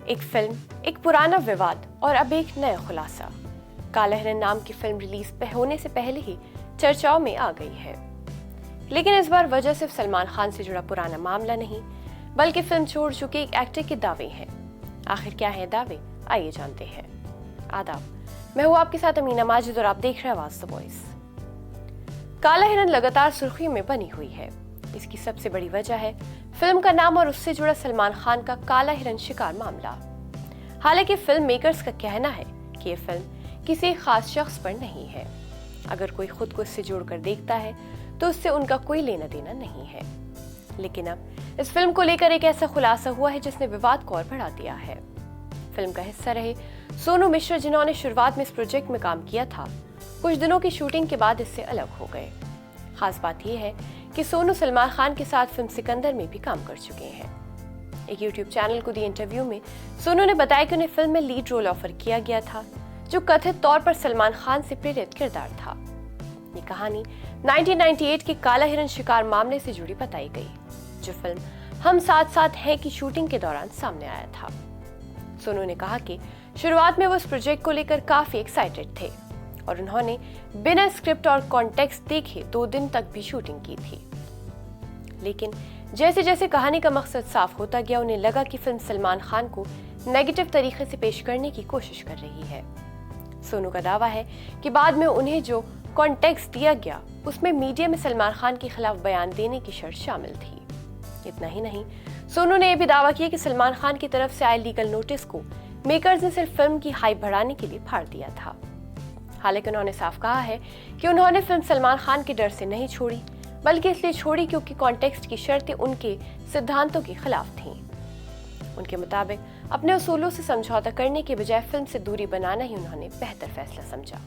एक फिल्म, एक पुराना विवाद और अब एक नया खुलासा। काला हिरन नाम की फिल्म रिलीज होने से पहले ही चर्चाओं में आ गई है, लेकिन इस बार वजह सिर्फ सलमान खान से जुड़ा पुराना मामला नहीं, बल्कि फिल्म छोड़ चुके एक एक्टर के दावे हैं। आखिर क्या है दावे, आइए जानते हैं। आदाब, मैं हूँ आपके साथ अमीना माजिद और आप देख रहे हैं आवाज द वॉइस। काला हिरन लगातार सुर्खियों में बनी हुई है। इसकी सबसे बड़ी वजह है फिल्म का नाम और उससे जुड़ा सलमान खान का काला हिरन शिकार मामला। हालांकि फिल्म मेकर्स का कहना है कि ये फिल्म किसी खास शख्स पर नहीं है। अगर कोई खुद को इससे जोड़कर देखता है तो उससे उनका कोई लेना देना नहीं है। लेकिन अब इस फिल्म को लेकर एक ऐसा खुलासा हुआ है जिसने विवाद को और बढ़ा दिया है। फिल्म का हिस्सा रहे सोनू मिश्रा, जिन्होंने शुरुआत में इस प्रोजेक्ट में काम किया था, कुछ दिनों की शूटिंग के बाद इससे अलग हो गए। खास बात यह है कि सोनू सलमान खान के साथ फिल्म सिकंदर में भी काम कर चुके हैं। एक YouTube चैनल को दिए इंटरव्यू में सोनू ने बताया कि उन्हें फिल्म में लीड रोल ऑफर किया गया था, जो कथित तौर पर सलमान खान से प्रेरित किरदार था। ये कहानी 1998 के काला हिरन शिकार मामले से जुड़ी बताई गई, जो फिल्म हम साथ साथ हैं की शूटिंग के दौरान सामने आया था। सोनू ने कहा कि शुरुआत में वो इस प्रोजेक्ट को लेकर काफी एक्साइटेड थे और उन्होंने बिना स्क्रिप्ट और कॉन्टेक्स्ट देखे 2 दिन तक भी शूटिंग की थी। लेकिन जैसे जैसे कहानी का मकसद साफ होता गया, उन्हें लगा कि फिल्म सलमान खान को नेगेटिव तरीके से पेश करने की कोशिश कर रही है। सोनू का दावा है कि बाद में उन्हें जो कॉन्टेक्स्ट दिया गया उसमें मीडिया में सलमान खान के खिलाफ बयान देने की शर्त शामिल थी। इतना ही नहीं, सोनू ने यह भी दावा किया कि सलमान खान की तरफ से आए लीगल नोटिस को मेकर्स ने सिर्फ फिल्म की हाइप बढ़ाने के लिए फाड़ दिया था। हालांकि उन्होंने साफ कहा है कि उन्होंने फिल्म सलमान खान के डर से नहीं छोड़ी, बल्कि इसलिए छोड़ी क्योंकि कॉन्टेक्स्ट की शर्तें उनके सिद्धांतों के खिलाफ थीं। उनके मुताबिक अपने उसूलों से समझौता करने के बजाय फिल्म से दूरी बनाना ही उन्होंने बेहतर फैसला समझा।